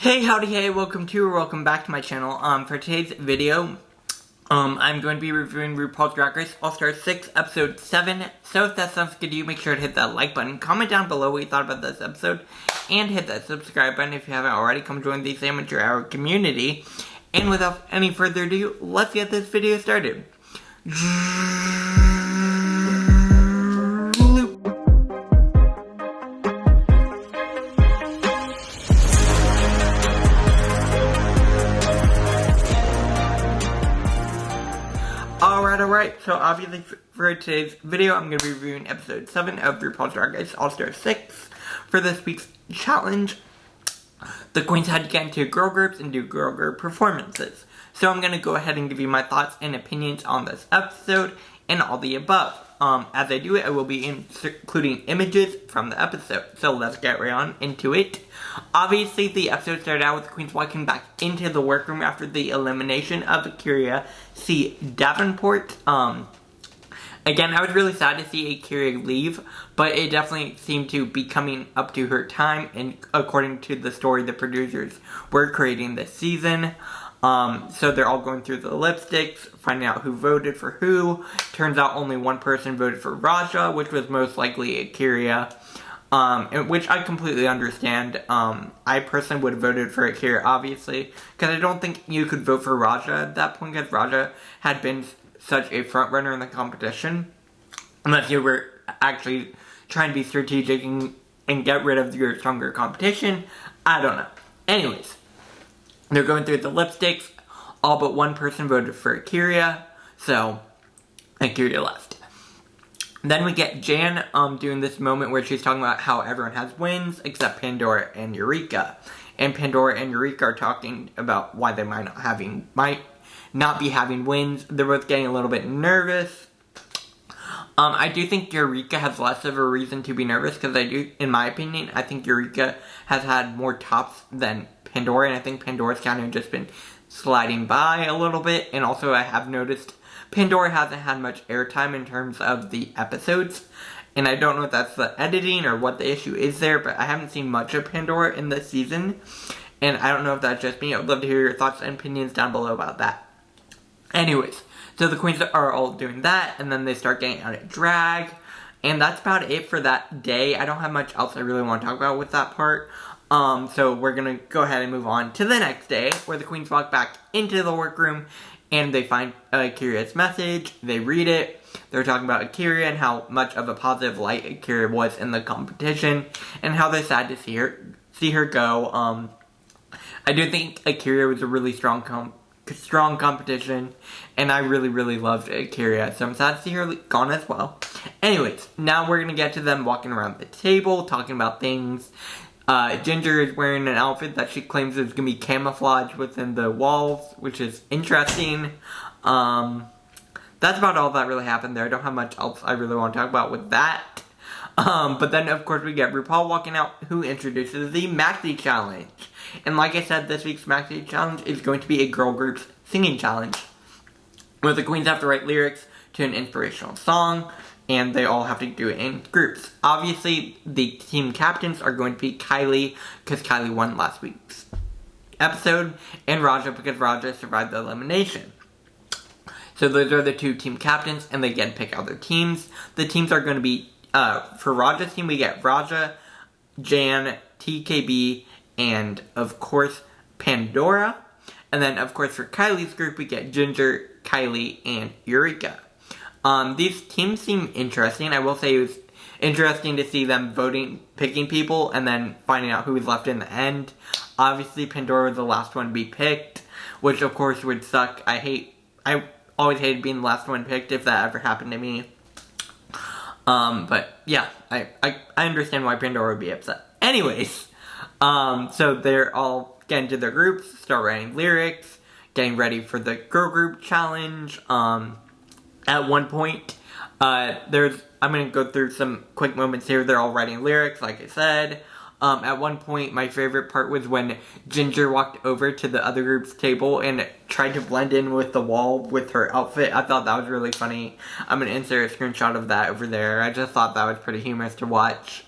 Hey, howdy, hey, welcome back to my channel. For today's video, I'm going to be reviewing RuPaul's Drag Race All-Star 6, Episode 7. So if that sounds good to you, make sure to hit that like button, comment down below what you thought about this episode, and hit that subscribe button if you haven't already. Come join the Amateur Hour community. And without any further ado, let's get this video started. Alright, so obviously for today's video, I'm going to be reviewing episode 7 of RuPaul's Drag Race All-Star 6. For this week's challenge, the queens had to get into girl groups and do girl group performances. So I'm going to go ahead and give you my thoughts and opinions on this episode and all the above. As I do it, I will be including images from the episode. So let's get right on into it. Obviously, the episode started out with the queens walking back into the workroom after the elimination of Akira C. Davenport. Again, I was really sad to see Akira leave, but it definitely seemed to be coming up to her time, and according to the story the producers were creating this season. So they're all going through the lipsticks, finding out who voted for who. Turns out only one person voted for Raja, which was most likely Akira. Which I completely understand. I personally would have voted for Akira, obviously, because I don't think you could vote for Raja at that point, because Raja had been such a front runner in the competition. Unless you were actually trying to be strategic and get rid of your stronger competition. I don't know. Anyways, they're going through the lipsticks. All but one person voted for Akira, so Akira left. Then we get Jan doing this moment where she's talking about how everyone has wins except Pandora and Eureka. And Pandora and Eureka are talking about why they might not be having wins. They're both getting a little bit nervous. I do think Eureka has less of a reason to be nervous, because in my opinion, I think Eureka has had more tops than Pandora, and I think Pandora's kind of just been sliding by a little bit. And also, I have noticed Pandora hasn't had much airtime in terms of the episodes, and I don't know if that's the editing or what the issue is there, but I haven't seen much of Pandora in this season, and I don't know if that's just me. I would love to hear your thoughts and opinions down below about that. Anyways, so the queens are all doing that, and then they start getting out of drag, and that's about it for that day. I don't have much else I really want to talk about with that part. So we're gonna go ahead and move on to the next day, where the queens walk back into the workroom, and they find Akira's message. They read it. They're talking about Akira and how much of a positive light Akira was in the competition, and how they're sad to see her go. I do think Akira was a really strong competition, and I really loved Akira, so I'm sad to see her gone as well. Anyways, now we're gonna get to them walking around the table, talking about things. Ginger is wearing an outfit that she claims is going to be camouflage within the walls, which is interesting. That's about all that really happened there. I don't have much else I really want to talk about with that. But then, of course, we get RuPaul walking out, who introduces the Maxi Challenge. And like I said, this week's Maxi Challenge is going to be a girl group singing challenge, where the queens have to write lyrics to an inspirational song, and they all have to do it in groups. Obviously, the team captains are going to be Kylie, because Kylie won last week's episode, and Raja, because Raja survived the elimination. So those are the two team captains, and they get to pick out their teams. The teams are going to be, for Raja's team, we get Raja, Jan, TKB, and, of course, Pandora. And then, of course, for Kylie's group, we get Ginger, Kylie, and Eureka. These teams seem interesting. I will say it was interesting to see them picking people, and then finding out who was left in the end. Obviously, Pandora was the last one to be picked, which of course would suck. I always hated being the last one picked if that ever happened to me. But yeah, I understand why Pandora would be upset. Anyways, so they're all getting to their groups, start writing lyrics, getting ready for the girl group challenge. At one point, I'm going to go through some quick moments here. They're all writing lyrics, like I said. At one point, my favorite part was when Ginger walked over to the other group's table and tried to blend in with the wall with her outfit. I thought that was really funny. I'm going to insert a screenshot of that over there. I just thought that was pretty humorous to watch.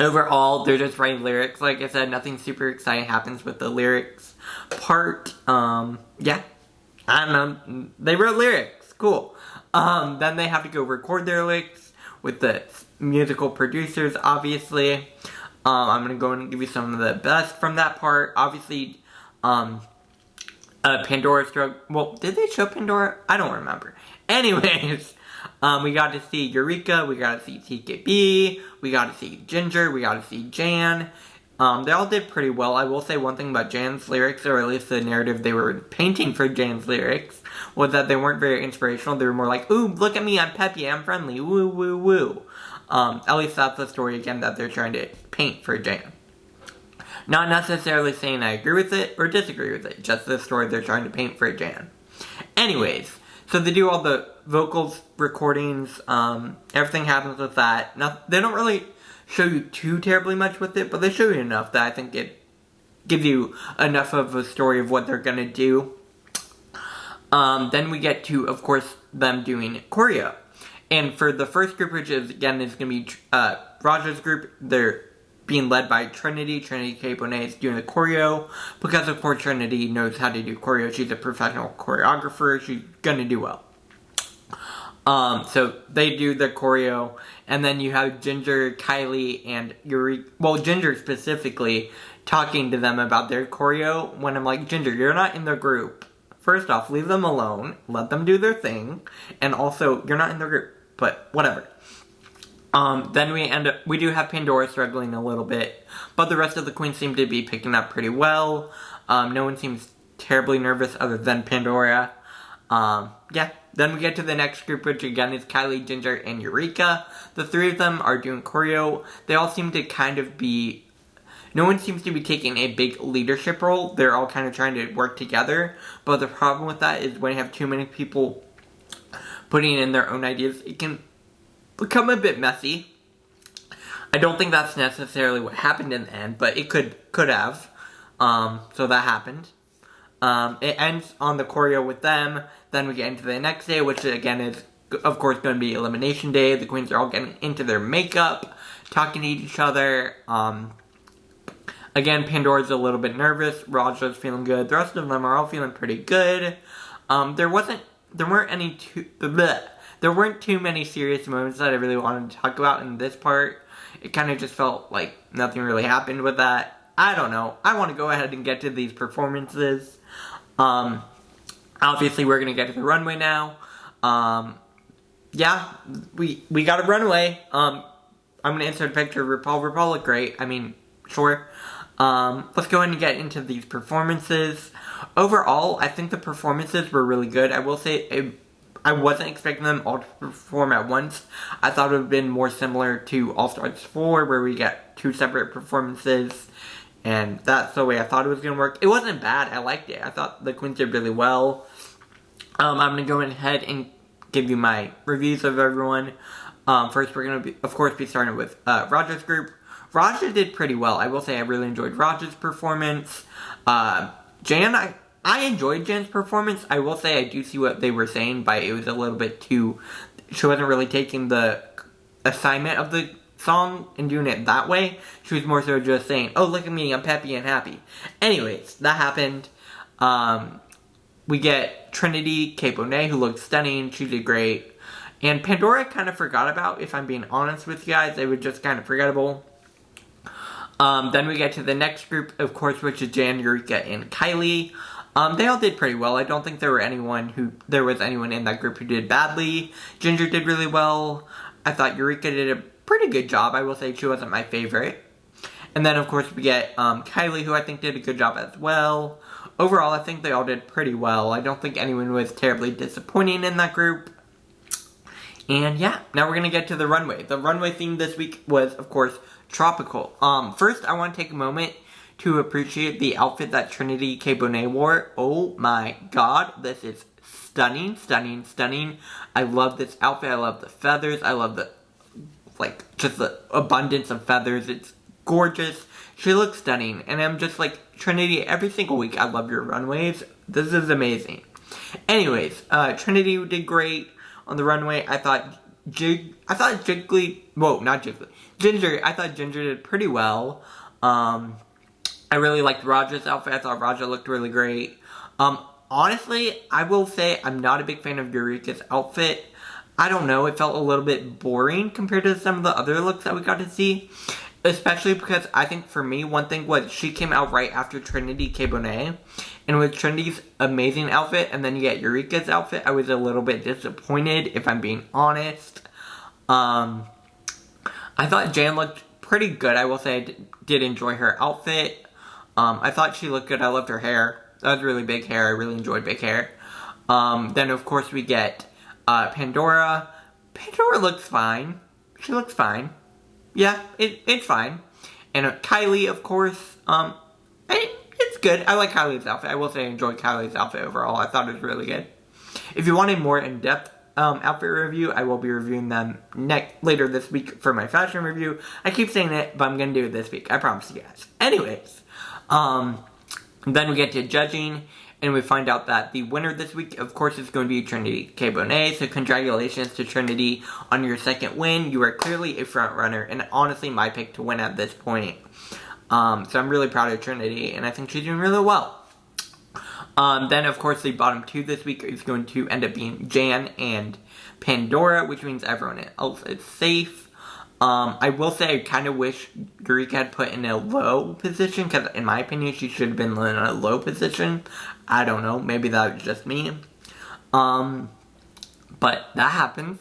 overall, they're just writing lyrics. Like I said, nothing super exciting happens with the lyrics part. Yeah. I don't know. They wrote lyrics. Cool. Then they have to go record their lyrics with the musical producers, obviously. I'm gonna go and give you some of the best from that part. Obviously, Pandora struck. Well, did they show Pandora? I don't remember. Anyways, we got to see Eureka, we got to see TKB, we got to see Ginger, we got to see Jan. They all did pretty well. I will say one thing about Jan's lyrics, or at least the narrative they were painting for Jan's lyrics, was that they weren't very inspirational. They were more like, ooh, look at me, I'm peppy, I'm friendly, woo, woo, woo. At least that's the story, again, that they're trying to paint for Jan. Not necessarily saying I agree with it or disagree with it, just the story they're trying to paint for Jan. Anyways, so they do all the vocals recordings, everything happens with that. Now, they don't really show you too terribly much with it, but they show you enough that I think it gives you enough of a story of what they're gonna do. Then we get to, of course, them doing choreo. And for the first group, which is, again, is going to be Raja's group, they're being led by Trinity. Trinity K. Bonet is doing the choreo. Because, of course, Trinity knows how to do choreo. She's a professional choreographer. She's going to do well. So they do the choreo. And then you have Ginger, Kylie, and Eureka. Well, Ginger specifically talking to them about their choreo. When I'm like, Ginger, you're not in the group. First off, leave them alone. Let them do their thing. And also, you're not in the group. But whatever. Then we do have Pandora struggling a little bit, but the rest of the queens seem to be picking up pretty well. No one seems terribly nervous other than Pandora. Yeah. Then we get to the next group, which again is Kylie, Ginger, and Eureka. The three of them are doing choreo. They all seem to kind of be... No one seems to be taking a big leadership role. They're all kind of trying to work together. But the problem with that is when you have too many people putting in their own ideas, it can become a bit messy. I don't think that's necessarily what happened in the end, but it could have. So that happened. It ends on the choreo with them. Then we get into the next day, which again is, of course, going to be Elimination Day. The queens are all getting into their makeup, talking to each other. Again, Pandora's a little bit nervous. Raja's feeling good. The rest of them are all feeling pretty good. There weren't too many serious moments that I really wanted to talk about in this part. It kind of just felt like nothing really happened with that. I don't know. I want to go ahead and get to these performances. Obviously, we're going to get to the runway now. Yeah, we got a runway. I'm going to insert a picture of RuPaul. RuPaul looked great. I mean, sure. Let's go ahead and get into these performances. Overall, I think the performances were really good. I will say, I wasn't expecting them all to perform at once. I thought it would have been more similar to All Stars 4, where we get two separate performances. And that's the way I thought it was going to work. It wasn't bad. I liked it. I thought the queens did really well. I'm going to go ahead and give you my reviews of everyone. First, we're going to, of course, be starting with Raja's group. Raja did pretty well. I will say I really enjoyed Raja's performance. Jan, I enjoyed Jan's performance. I will say I do see what they were saying by it was a little bit too... She wasn't really taking the assignment of the song and doing it that way. She was more so just saying, oh, look at me, I'm peppy and happy. Anyways, that happened. We get Trinity K. Bonet, who looked stunning. She did great. And Pandora I kind of forgot about, if I'm being honest with you guys. They were just kind of forgettable. Then we get to the next group, of course, which is Jan, Eureka, and Kylie. They all did pretty well. I don't think there was anyone in that group who did badly. Ginger did really well. I thought Eureka did a pretty good job. I will say she wasn't my favorite. And then, of course, we get Kylie, who I think did a good job as well. Overall, I think they all did pretty well. I don't think anyone was terribly disappointing in that group. And yeah, now we're going to get to the runway. The runway theme this week was, of course, tropical. First, I want to take a moment to appreciate the outfit that Trinity K. Bonet wore. Oh my god, this is stunning, stunning, stunning. I love this outfit. I love the feathers. I love the, just the abundance of feathers. It's gorgeous. She looks stunning. And I'm just like, Trinity, every single week, I love your runways. This is amazing. Anyways, Trinity did great on the runway. I thought Ginger, I thought Ginger did pretty well. I really liked Raja's outfit. I thought Raja looked really great. Honestly, I will say I'm not a big fan of Eureka's outfit. I don't know, it felt a little bit boring compared to some of the other looks that we got to see. Especially because I think for me, one thing was she came out right after Trinity K. Bonet. And with Trinity's amazing outfit and then you get Eureka's outfit, I was a little bit disappointed, if I'm being honest. I thought Jan looked pretty good. I will say I did enjoy her outfit. I thought she looked good. I loved her hair. That was really big hair. I really enjoyed big hair. Then, of course, we get Pandora. Pandora looks fine. She looks fine. Yeah, it's fine. And Kylie, of course. It's good. I like Kylie's outfit. I will say I enjoyed Kylie's outfit overall. I thought it was really good. If you want a more in-depth outfit review, I will be reviewing them later this week for my fashion review. I keep saying it, but I'm going to do it this week. I promise you guys. Anyways, then we get to judging, and we find out that the winner this week, of course, is going to be Trinity K. Bonet. So congratulations to Trinity on your second win. You are clearly a front runner, and honestly my pick to win at this point. So I'm really proud of Trinity, and I think she's doing really well. Then, of course, the bottom two this week is going to end up being Jan and Pandora, which means everyone else is safe. I will say I kind of wish Eureka had put in a low position, because in my opinion, she should have been in a low position. I don't know, maybe that was just me. But that happens.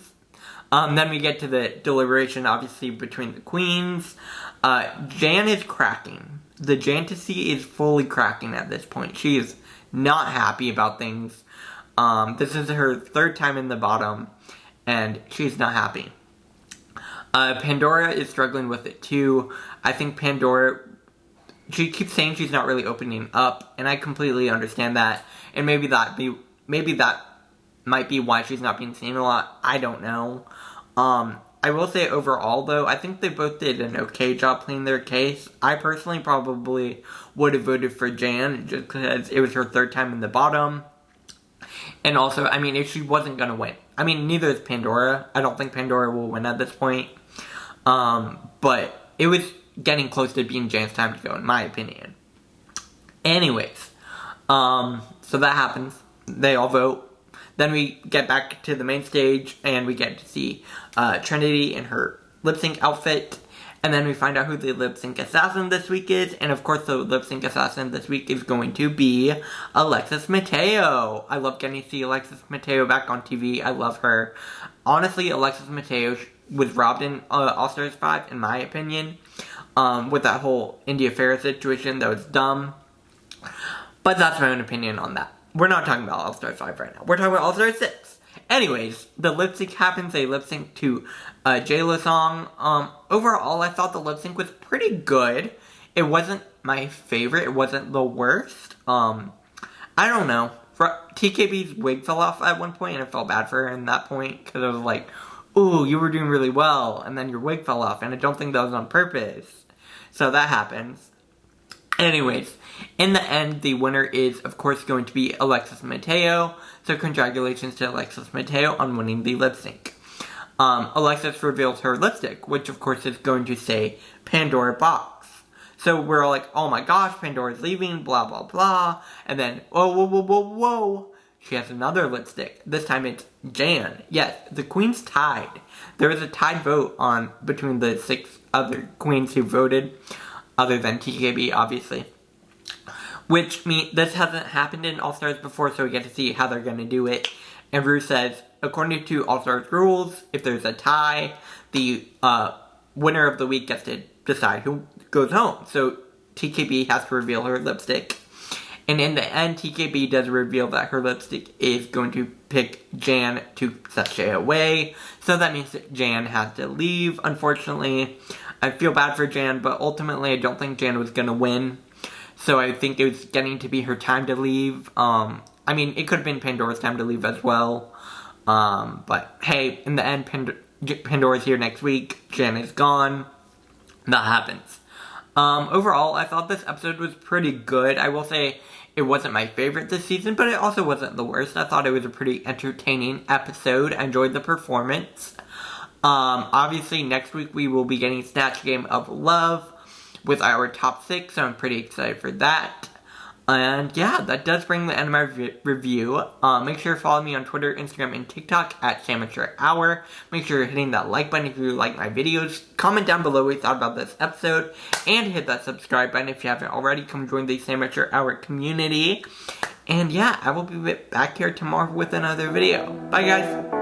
Then we get to the deliberation, obviously, between the queens. Jan is cracking. The Jantasy is fully cracking at this point. She is not happy about things. This is her third time in the bottom, and she's not happy. Pandora is struggling with it too. I think Pandora, she keeps saying she's not really opening up, and I completely understand that. And maybe that might be why she's not being seen a lot. I don't know. I will say overall though, I think they both did an okay job playing their case. I personally probably would have voted for Jan just because it was her third time in the bottom. And also, I mean, if she wasn't going to win. I mean, neither is Pandora. I don't think Pandora will win at this point. But it was getting close to being Jan's time to go, in my opinion. Anyways, so that happens. They all vote. Then we get back to the main stage, and we get to see Trinity in her lip-sync outfit. And then we find out who the lip-sync assassin this week is. And of course, the lip-sync assassin this week is going to be Alexis Mateo. I love getting to see Alexis Mateo back on TV. I love her. Honestly, Alexis Mateo was robbed in All-Stars 5, in my opinion. With that whole India Ferris situation, that was dumb. But that's my own opinion on that. We're not talking about All-Stars 5 right now. We're talking about All-Stars 6. Anyways, the lip sync happens. They lip sync to a J-Lo song. Overall, I thought the lip sync was pretty good. It wasn't my favorite. It wasn't the worst. I don't know. TKB's wig fell off at one point, and I felt bad for her in that point, because I was like, ooh, you were doing really well, and then your wig fell off, and I don't think that was on purpose. So that happens. Anyways, in the end, the winner is, of course, going to be Alexis Mateo. So congratulations to Alexis Mateo on winning the lip sync. Alexis reveals her lipstick, which of course is going to say Pandora Box. So we're all like, oh my gosh, Pandora's leaving, blah, blah, blah. And then, whoa, whoa, whoa, whoa, whoa. She has another lipstick. This time it's Jan. Yes, the queens tied. There was a tied vote between the 6 other queens who voted, other than TKB, obviously. Which means this hasn't happened in All-Stars before, so we get to see how they're going to do it. And Ru says, according to All-Stars rules, if there's a tie, the winner of the week gets to decide who goes home. So TKB has to reveal her lipstick. And in the end, TKB does reveal that her lipstick is going to pick Jan to sashay away. So that means that Jan has to leave, unfortunately. I feel bad for Jan, but ultimately I don't think Jan was going to win. So I think it was getting to be her time to leave. I mean, it could have been Pandora's time to leave as well. But hey, in the end, Pandora's here next week. Jan is gone. That happens. Overall, I thought this episode was pretty good. I will say it wasn't my favorite this season, but it also wasn't the worst. I thought it was a pretty entertaining episode. I enjoyed the performance. Obviously, next week we will be getting Snatch Game of Love with our top 6, so I'm pretty excited for that. And yeah, that does bring the end of my review. Make sure to follow me on Twitter, Instagram, and TikTok at SamateurHour. Make sure you're hitting that like button if you like my videos. Comment down below what you thought about this episode. And hit that subscribe button if you haven't already. Come join the Amateur Hour community. And yeah, I will be back here tomorrow with another video. Bye guys!